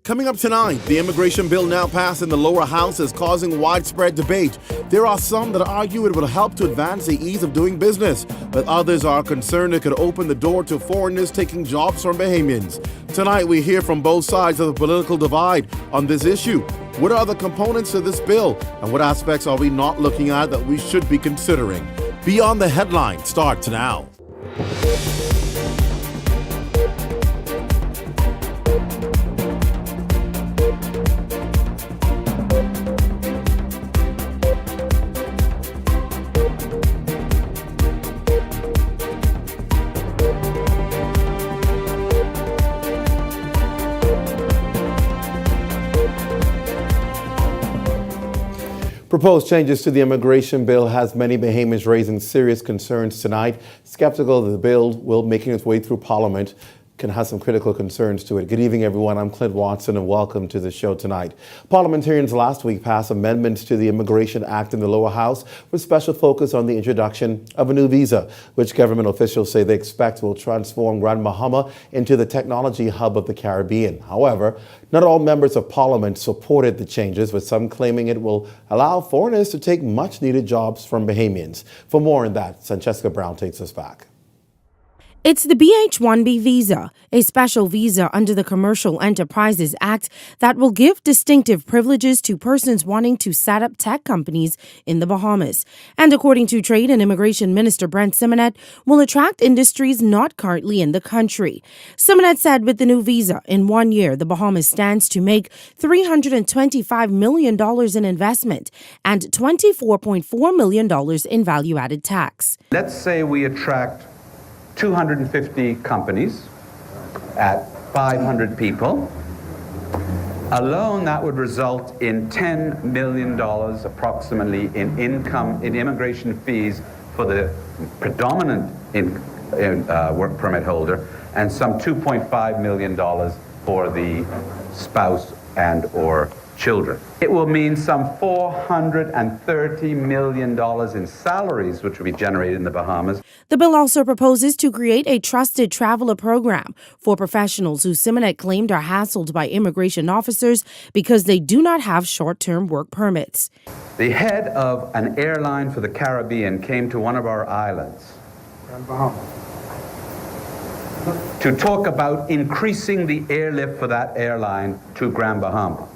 Coming up tonight, the immigration bill now passed in the lower house is causing widespread debate. There are some that argue it will help to advance the ease of doing business, but others are concerned it could open the door to foreigners taking jobs from Bahamians. Tonight, we hear from both sides of the political divide on this issue. What are the components to this bill, and what aspects are we not looking at that we should be considering? Beyond the Headline starts now. Proposed changes to the immigration bill has many Bahamians raising serious concerns tonight. Skeptical that the bill will making its way through Parliament can have some critical concerns to it. Good evening, everyone. I'm Clint Watson, and welcome to the show tonight. Parliamentarians last week passed amendments to the Immigration Act in the lower house with special focus on the introduction of a new visa, which government officials say they expect will transform Grand Bahama into the technology hub of the Caribbean. However, not all members of Parliament supported the changes, with some claiming it will allow foreigners to take much-needed jobs from Bahamians. For more on that, Sancheska Brown takes us back. It's the BH-1B visa, a special visa under the Commercial Enterprises Act that will give distinctive privileges to persons wanting to set up tech companies in the Bahamas. And according to Trade and Immigration Minister Brent Simonet, will attract industries not currently in the country. Simonet said with the new visa, in 1 year, the Bahamas stands to make $325 million in investment and $24.4 million in value-added tax. Let's say we attract 250 companies at 500 people. Alone, that would result in $10 million approximately in immigration fees for the predominant work permit holder, and some $2.5 million for the spouse and or children. It will mean some $430 million in salaries which will be generated in the Bahamas. The bill also proposes to create a trusted traveler program for professionals who Simonet claimed are hassled by immigration officers because they do not have short-term work permits. The head of an airline for the Caribbean came to one of our islands to talk about increasing the airlift for that airline to Grand Bahama.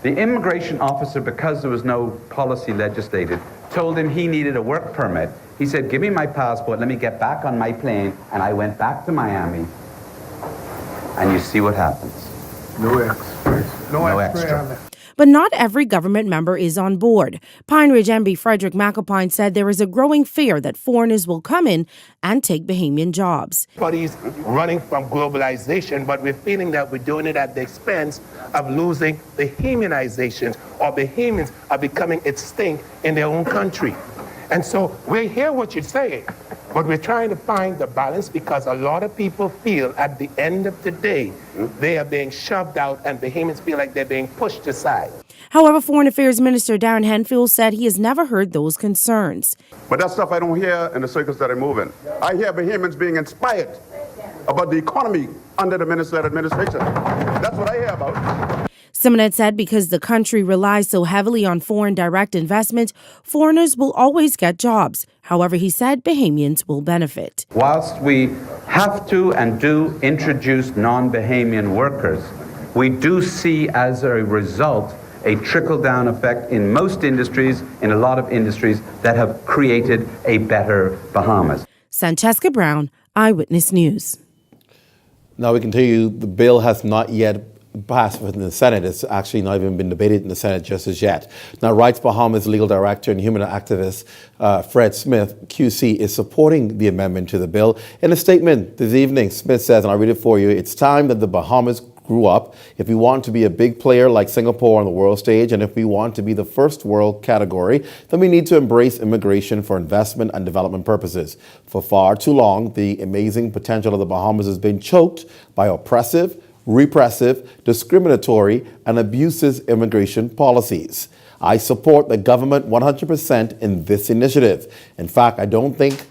The immigration officer, because there was no policy legislated, told him he needed a work permit. He said, give me my passport, let me get back on my plane, and I went back to Miami, and you see what happens. No extra. No extra. But not every government member is on board. Pine Ridge MB Frederick McAlpine said there is a growing fear that foreigners will come in and take Bahamian jobs. Everybody's running from globalization, but we're feeling that we're doing it at the expense of losing Bahamianization, or Bahamians are becoming extinct in their own country. And so we hear what you're saying, but we're trying to find the balance, because a lot of people feel at the end of the day they are being shoved out, and Bahamians feel like they're being pushed aside. However, Foreign Affairs Minister Darren Henfield said he has never heard those concerns. But that stuff I don't hear in the circles that I move in. I hear Bahamians being inspired about the economy under the Minister administration. That's what I hear about. Simonet said because the country relies so heavily on foreign direct investment, foreigners will always get jobs. However, he said Bahamians will benefit. Whilst we have to and do introduce non-Bahamian workers, we do see as a result a trickle-down effect in most industries, in a lot of industries that have created a better Bahamas. Sancheska Brown, Eyewitness News. Now we can tell you the bill has not yet passed within the Senate. It's actually not even been debated in the Senate just as yet. Now, Rights Bahamas legal director and human activist Fred Smith, QC, is supporting the amendment to the bill. In a statement this evening, Smith says, and I'll read it for you, it's time that the Bahamas grew up. If we want to be a big player like Singapore on the world stage, and if we want to be the first world category, then we need to embrace immigration for investment and development purposes. For far too long, the amazing potential of the Bahamas has been choked by oppressive, repressive, discriminatory, and abusive immigration policies. I support the government 100% in this initiative. In fact, I don't think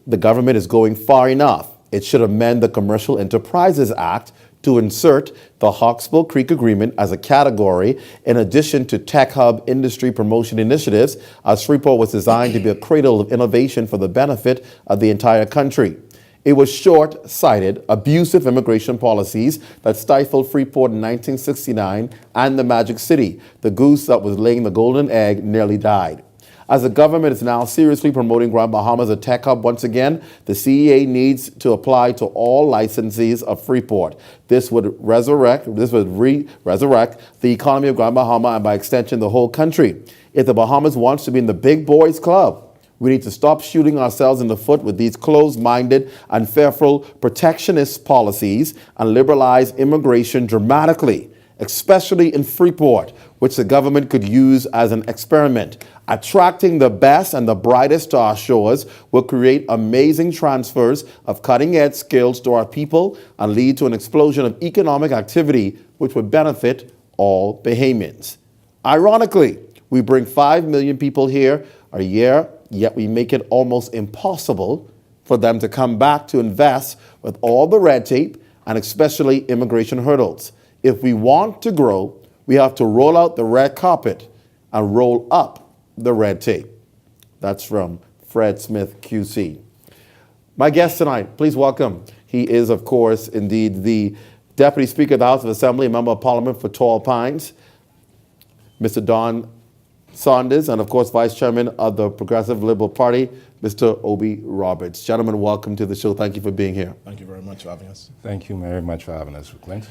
the government is going far enough. It should amend the Commercial Enterprises Act to insert the Hawksbill Creek Agreement as a category in addition to Tech Hub industry promotion initiatives, as Freeport was designed to be a cradle of innovation for the benefit of the entire country. It was short-sighted, abusive immigration policies that stifled Freeport in 1969 and the Magic City. The goose that was laying the golden egg nearly died. As the government is now seriously promoting Grand Bahama as a tech hub once again, the CEA needs to apply to all licensees of Freeport. This would resurrect the economy of Grand Bahama and by extension the whole country. If the Bahamas wants to be in the big boys club, we need to stop shooting ourselves in the foot with these closed-minded and fearful protectionist policies and liberalize immigration dramatically, especially in Freeport, which the government could use as an experiment. Attracting the best and the brightest to our shores will create amazing transfers of cutting-edge skills to our people and lead to an explosion of economic activity which would benefit all Bahamians. Ironically, we bring 5 million people here a year, yet we make it almost impossible for them to come back to invest with all the red tape and especially immigration hurdles. If we want to grow, we have to roll out the red carpet and roll up the red tape. That's from Fred Smith, QC. My guest tonight, please welcome. He is, of course, indeed the Deputy Speaker of the House of Assembly, Member of Parliament for Tall Pines, Mr. Don Saunders, and of course, Vice Chairman of the Progressive Liberal Party, Mr. Obi Roberts. Gentlemen, welcome to the show. Thank you for being here. Thank you very much for having us. Thank you very much for having us, Clint.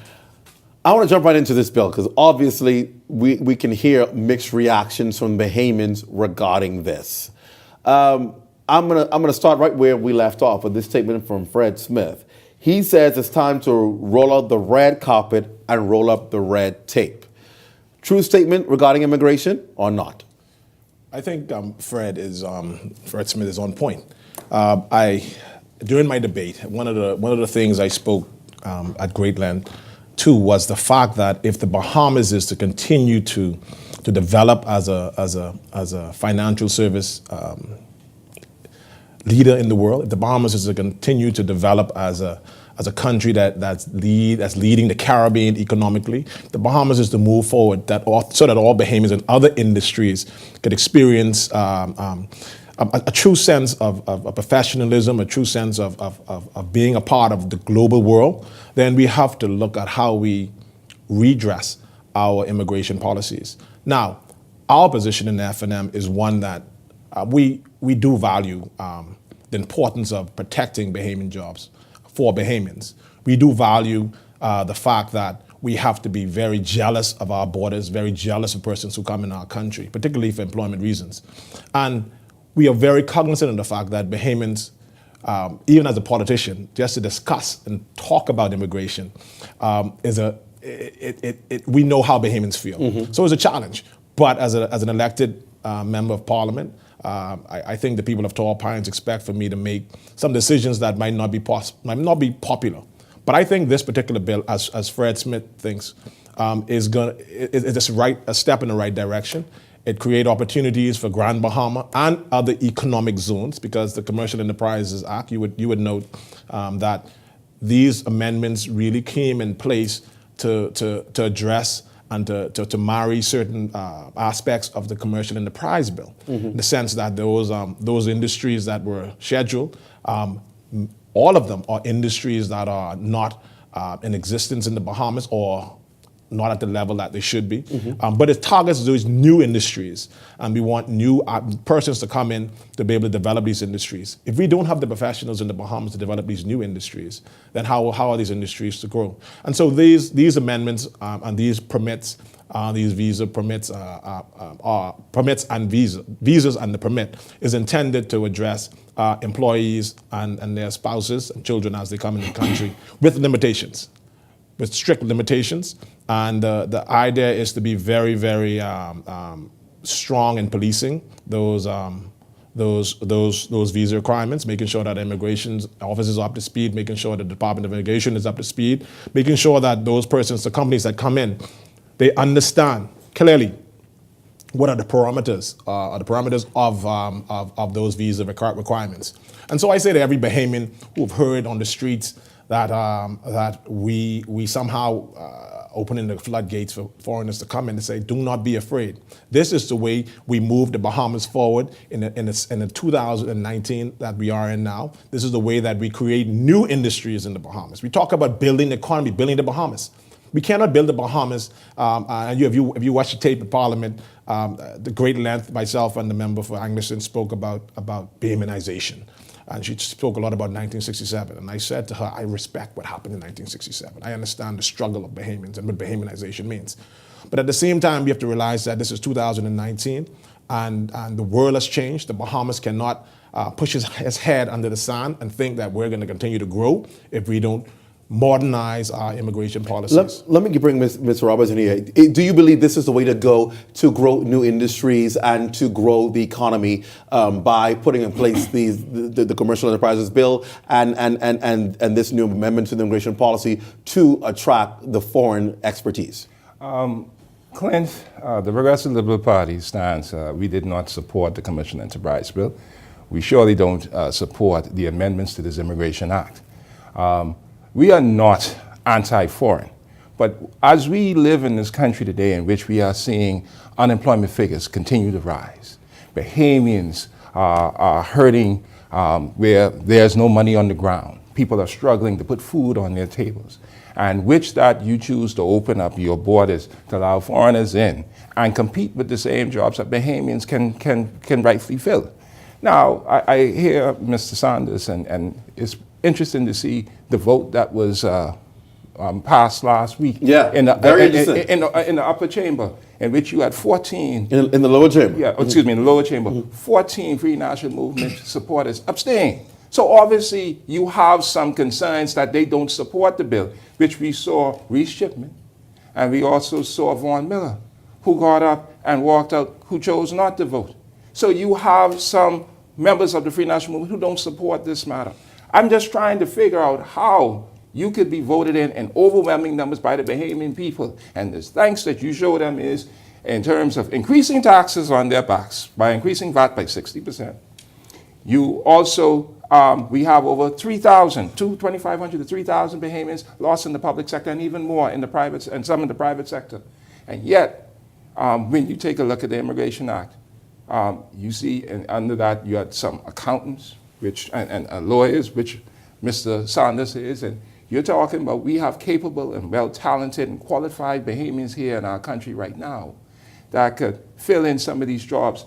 I want to jump right into this bill because obviously we can hear mixed reactions from Bahamians regarding this. I'm gonna start right where we left off with this statement from Fred Smith. He says it's time to roll out the red carpet and roll up the red tape. True statement regarding immigration or not? I think Fred Smith is on point. During my debate, one of the things I spoke at great length to was the fact that if the Bahamas is to continue to develop as a financial service leader in the world, if the Bahamas is to continue to develop as a country that's leading the Caribbean economically, the Bahamas is to move forward so that all Bahamians and other industries could experience a true sense of professionalism, a true sense of being a part of the global world, then we have to look at how we redress our immigration policies. Now, our position in the FNM is one that we do value the importance of protecting Bahamian jobs for Bahamians. We do value the fact that we have to be very jealous of our borders, very jealous of persons who come in our country, particularly for employment reasons. And we are very cognizant of the fact that Bahamians, even as a politician, just to discuss and talk about immigration we know how Bahamians feel. Mm-hmm. So it's a challenge. But as an elected member of Parliament, I think the people of Tall Pines expect for me to make some decisions that might not be popular. But I think this particular bill, as Fred Smith thinks, is a step in the right direction. It creates opportunities for Grand Bahama and other economic zones because the Commercial Enterprises Act, you would note that these amendments really came in place to address and to marry certain aspects of the Commercial Enterprise Bill, in the sense that those industries that were scheduled, all of them are industries that are not in existence in the Bahamas or not at the level that they should be. Mm-hmm. But it targets those new industries, and we want new persons to come in to be able to develop these industries. If we don't have the professionals in the Bahamas to develop these new industries, then how are these industries to grow? And so these amendments and these permits, these visa permits, permits and visas and the permit is intended to address employees and their spouses and children as they come in the country with limitations, with strict limitations. And the idea is to be very, very strong in policing those visa requirements, making sure that immigration officers are up to speed, making sure that the Department of Immigration is up to speed, making sure that those persons, the companies that come in, they understand clearly what are the parameters of those visa requirements. And so I say to every Bahamian who have heard on the streets that we somehow opening the floodgates for foreigners to come in and say, do not be afraid. This is the way we move the Bahamas forward in the 2019 that we are in now. This is the way that we create new industries in the Bahamas. We talk about building the economy, building the Bahamas. We cannot build the Bahamas, and if you watch the tape at Parliament, the great length, myself and the member for Angleston spoke about Bahamianization. And she spoke a lot about 1967. And I said to her, I respect what happened in 1967. I understand the struggle of Bahamians and what Bahamianization means. But at the same time, we have to realize that this is 2019, and the world has changed. The Bahamas cannot push his head under the sand and think that we're going to continue to grow if we don't modernize our immigration policies. Let me bring Ms. Roberts in here. Do you believe this is the way to go to grow new industries and to grow the economy by putting in place the Commercial Enterprises Bill and this new amendment to the immigration policy to attract the foreign expertise? Clint, the Progressive Liberal Party stands, we did not support the Commercial Enterprise Bill. We surely don't support the amendments to this Immigration Act. We are not anti-foreign, but as we live in this country today in which we are seeing unemployment figures continue to rise, Bahamians are hurting where there's no money on the ground. People are struggling to put food on their tables, and which that you choose to open up your borders to allow foreigners in and compete with the same jobs that Bahamians can rightfully fill. Now, I hear Mr. Sanders, and it's interesting to see the vote that was passed last week in the upper chamber, in which you had 14 in the lower chamber. Yeah, excuse me, in the lower chamber, 14 Free National Movement supporters abstained. So obviously, you have some concerns that they don't support the bill, which we saw Reese Shipman, and we also saw Vaughn Miller, who got up and walked out, who chose not to vote. So you have some members of the Free National Movement who don't support this matter. I'm just trying to figure out how you could be voted in overwhelming numbers by the Bahamian people. And the thanks that you show them is in terms of increasing taxes on their backs by increasing VAT by 60%. You also, we have over 2,500 to 3,000 Bahamians lost in the public sector, and even more in the private, and some in the private sector. And yet, when you take a look at the Immigration Act, you see under that you had some accountants, and lawyers, which Mr. Sanders is, and you're talking about we have capable and well-talented and qualified Bahamians here in our country right now that could fill in some of these jobs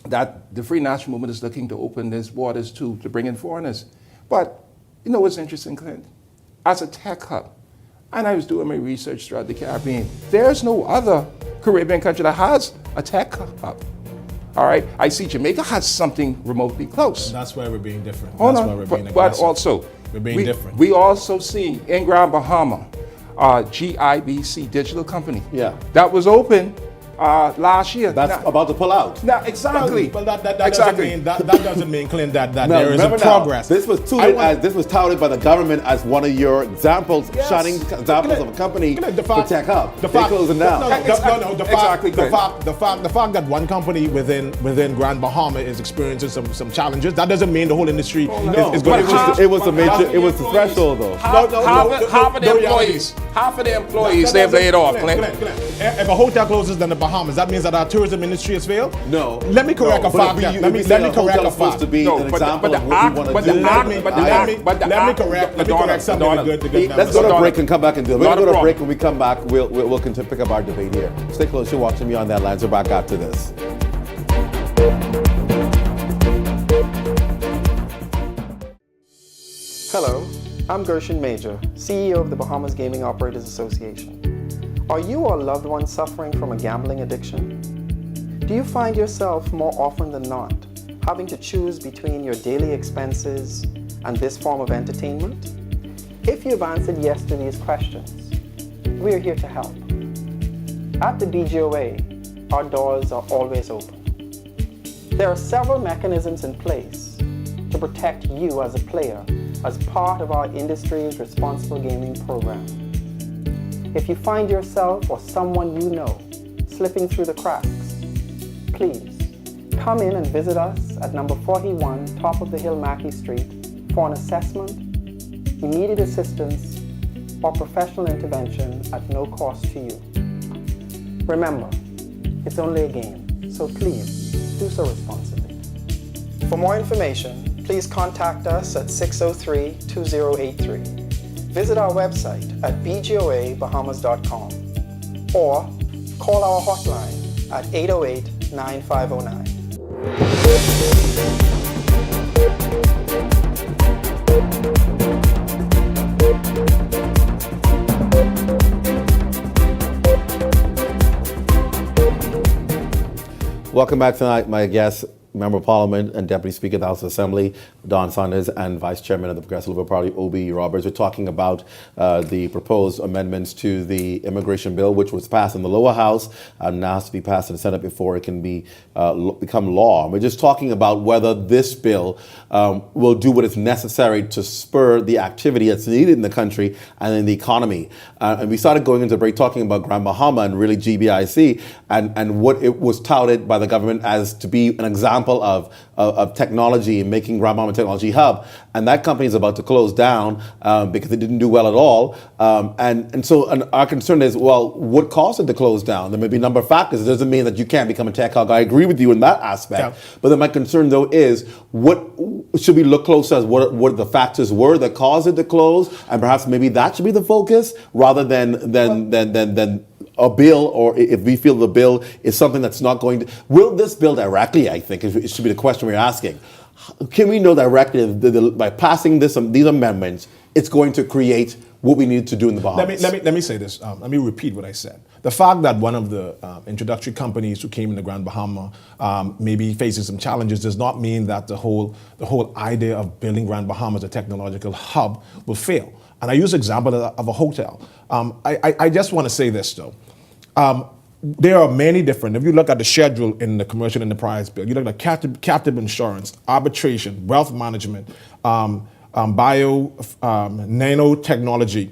that the Free National Movement is looking to open these borders to bring in foreigners. But you know what's interesting, Clint? As a tech hub, and I was doing my research throughout the Caribbean, there's no other Caribbean country that has a tech hub. All right, I see Jamaica has something remotely close. And that's why we're being different. Hold That's on, why we're being but aggressive. also, we're being different. We also see in Grand Bahama, GIBC Digital Company. Yeah. That was open last year. That's about to pull out. Now, exactly. But that exactly. doesn't mean, Clint, that Now, there isn't remember now, progress. this was touted by the government as one of your examples, Yes. shining examples of a company The for fact- Tech Hub. the They're fact- closing down. The fact that one company within Grand Bahama is experiencing some challenges, that doesn't mean the whole industry is But going to. it was the threshold though. Half of the employees, they've laid off, Clint. If a hotel closes in the Bahamas, that means that our tourism industry has failed? No. Let me correct a fact. Let me correct a supposed fact. to be No, an but the- example but of the what act- we want but to the do. act- Let me correct something the good Let's go to a break and come back and do it. We're Not going a to go to a break. problem. When we come back, we'll continue to pick up our debate here. Stay close. You're watching me on that line. We're back after this. Hello, I'm Gershon Major, CEO of the Bahamas Gaming Operators Association. Are you or a loved one suffering from a gambling addiction? Do you find yourself more often than not having to choose between your daily expenses and this form of entertainment? If you've answered yes to these questions, we're here to help. At the BGOA, our doors are always open. There are several mechanisms in place to protect you as a player as part of our industry's responsible gaming program. If you find yourself or someone you know slipping through the cracks, please come in and visit us at number 41 Top of the Hill Mackey Street for an assessment, immediate assistance, or professional intervention at no cost to you. Remember, it's only a game, so please do so responsibly. For more information, please contact us at 603-2083. Visit our website at bgoabahamas.com or call our hotline at 808-9509. Welcome back tonight, my guests, Member of Parliament and Deputy Speaker of the House of Assembly, Don Saunders, and Vice Chairman of the Progressive Liberal Party, O.B. Roberts. We're talking about the proposed amendments to the immigration bill, which was passed in the lower house and now has to be passed in the Senate before it can be become law. We're just talking about whether this bill will do what is necessary to spur the activity that's needed in the country and in the economy. And we started going into the break talking about Grand Bahama and really GBIC and what it was touted by the government as to be an example of technology and making Grand Bahama a technology hub. And that company is about to close down because it didn't do well at all. So our concern is, well, what caused it to close down? There may be a number of factors. It doesn't mean that you can't become a tech hub. I agree with you in that aspect. Yeah. But then my concern, though, is what should we look closer at what the factors were that caused it to close? And perhaps maybe that should be the focus rather than a bill, or if we feel the bill is something that's not going to... Will this bill directly, I think, it should be the question we're asking. Can we know directly that by passing these amendments, it's going to create what we need to do in the Bahamas? Let me say this. Let me repeat what I said. The fact that one of the introductory companies who came in the Grand Bahama may be facing some challenges does not mean that the whole idea of building Grand Bahama as a technological hub will fail. And I use the example of a hotel. I just want to say this, though. There are many different, if you look at the schedule in the commercial enterprise bill, you look at captive insurance, arbitration, wealth management, nanotechnology,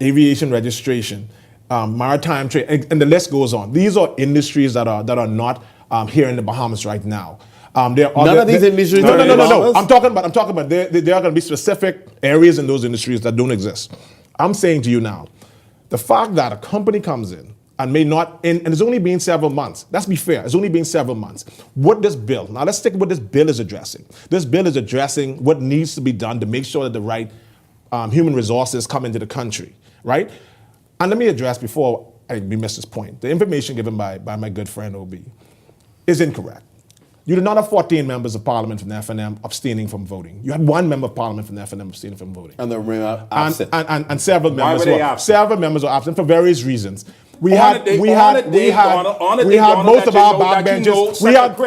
aviation registration, maritime trade, and the list goes on. These are industries that are not here in the Bahamas right now. None of these industries. No. I'm talking about. There are going to be specific areas in those industries that don't exist. I'm saying to you now, the fact that a company comes in and may not, and it's only been several months. Let's be fair. It's only been several months. What this bill? Now let's stick with what this bill is addressing. This bill is addressing what needs to be done to make sure that the right human resources come into the country, right? And let me address before we miss this point. The information given by my good friend OB is incorrect. You did not have 14 members of parliament from the FNM abstaining from voting. You had one member of parliament from the FNM abstaining from voting. And they were absent. And several members were absent? Several members were absent for various reasons. We had most of our backbenchers. We had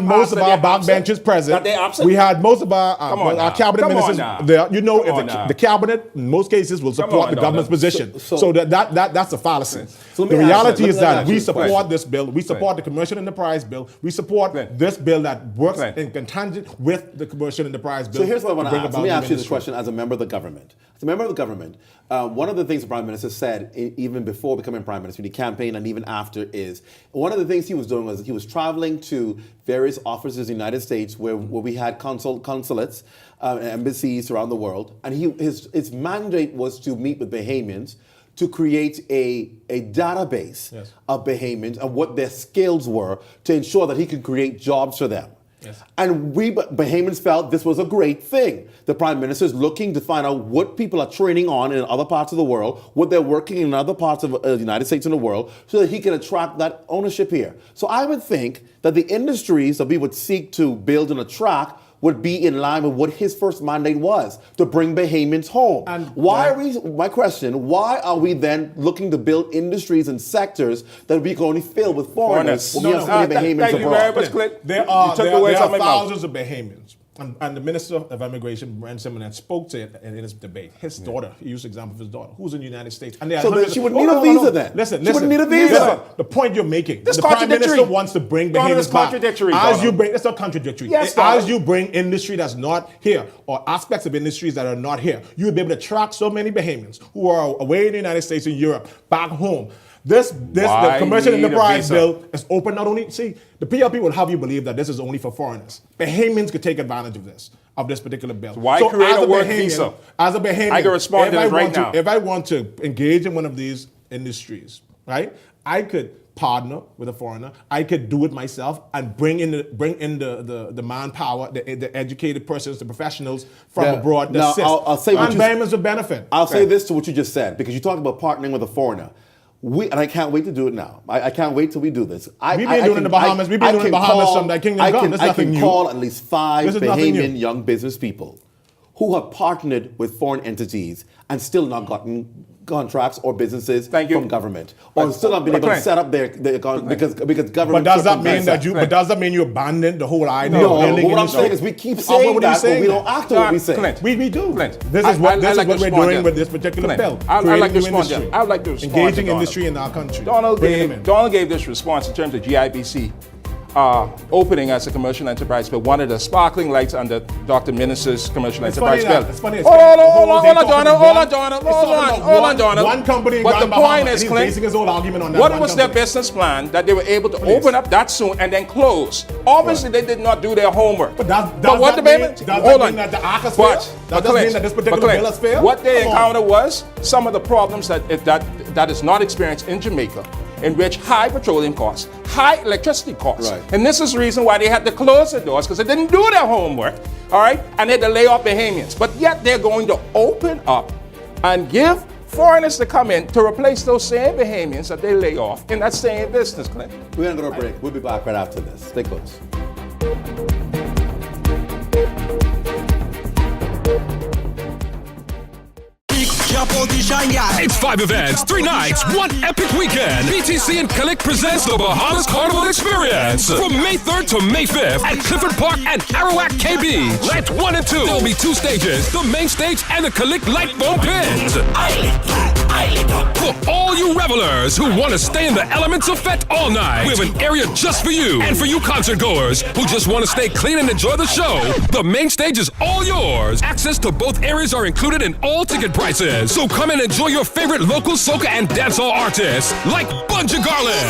most of our backbenchers present. We had most of our cabinet ministers there. You know, the cabinet in most cases will support the government's position. So that's a fallacy. The reality is that we support this bill. We support the commercial enterprise bill. We support this bill that works in contingent with the commercial enterprise bill. So here's what I want to ask. Let me ask you this question as a member of the government. As a member of the government, one of the things the Prime Minister said even before becoming Prime Minister, the campaign and even after, is one of the things he was doing was he was traveling to various offices in the United States where we had consulates, embassies around the world, and his mandate was to meet with Bahamians to create a database of Bahamians and what their skills were to ensure that he could create jobs for them. Yes. And we Bahamians felt this was a great thing. The Prime Minister is looking to find out what people are training on in other parts of the world, what they're working in other parts of the United States and the world, so that he can attract that ownership here. So I would think that the industries that we would seek to build and attract would be in line with what his first mandate was, to bring Bahamians home. And my question, why are we then looking to build industries and sectors that we can only fill with foreigners when we have so many Bahamians abroad? There are thousands of Bahamians. And the Minister of Immigration, Brent Simonette, spoke to it in his debate. His daughter, he used the example of his daughter, who's in the United States. And so she would need a visa then? Listen. She wouldn't need a visa. Listen, the point you're making, the Prime Minister wants to bring Bahamians back. It's not contradictory. Yes, as you bring industry that's not here, or aspects of industries that are not here, you'll be able to attract so many Bahamians who are away in the United States and Europe back home. The commercial enterprise bill is open not only, the PLP will have you believe that this is only for foreigners. Bahamians could take advantage of this. of this particular bill. Why create as a work Bahamian- visa? As a Bahamian, I can respond to if this right want to- now. If I want to engage in one of these industries, right, I could partner with a foreigner. I could do it myself and bring in the manpower, the educated persons, the professionals from Yeah. abroad. Now, I'll say what and you- Bahamians will benefit. I'll say this to what you just said, because you talked about partnering with a foreigner. And I can't wait to do it now. I can't wait till we do this. We've been doing it in the Bahamas. We've been doing it in the Bahamas from the Kingdom Come. There's I nothing can new. call at least 5 This is nothing Bahamian new. young business people who have partnered with foreign entities and still not gotten contracts or businesses Thank you. from government, or still not been able to Clint. set up their because government. But does that mean circumvents that you? But does that mean you abandon the whole idea No, of building but what I'm industry? saying is we keep What saying are you that, but saying we then? don't act on what we say. Clint. We do. Clint, This is what I'd like to we're respond doing there. with this particular Clint, bill. I'd creating like to new respond there. industry. I'd like to respond to engaging Donald. industry in our country. Donald Bring them in. gave this response in terms of GIBC opening as a commercial enterprise bill. One of the sparkling lights under Dr. Minister's commercial It's enterprise funny bill. that- it's funny. Hold on, It's hold on, funny. Donald. Hold on, Donald. One company in But the Grand point Bahama, is, and he's Clint, basing his whole argument on that what one was their company. business plan that they were able to Please. open up that soon and then close? Obviously, they did not do their homework. But does what that the mean- baby? does that Hold mean on. that the ARC has But- failed? but Does that mean Clint, that this particular but Clint, bill has failed? What they Come on. encountered was some of the problems that is not experienced in Jamaica, in which high petroleum costs, high electricity costs. Right. And this is the reason why they had to close the doors, because they didn't do their homework, all right? And they had to lay off Bahamians. But yet they're going to open up and give foreigners to come in to replace those same Bahamians that they lay off in that same business, Clint. We're going to go to a break. We'll be back right after this. Stay close. It's 5 events, 3 nights, 1 epic weekend. BTC and Kalik presents the Bahamas Carnival Experience from May 3rd to May 5th at Clifford Park and Arawak KB. Nights 1 and 2. There'll be 2 stages, the main stage and the Kalik Light Foam Pins. For all you revelers who want to stay in the elements of Fete all night, we have an area just for you. And for you concert goers who just want to stay clean and enjoy the show, the main stage is all yours. Access to both areas are included in all ticket prices. So come and enjoy your favorite local soca and dancehall artists like Bunja Garland,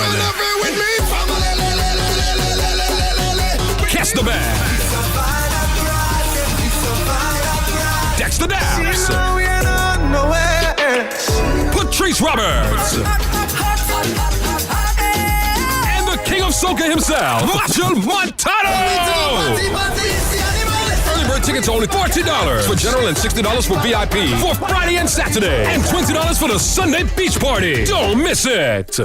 Kes the Band, Dexter Daps, Patrice Roberts, and the king of soca himself, Machel Montano. Early bird tickets are only $14 for general and $60 for VIP for Friday and Saturday, and $20 for the Sunday beach party. Don't miss it.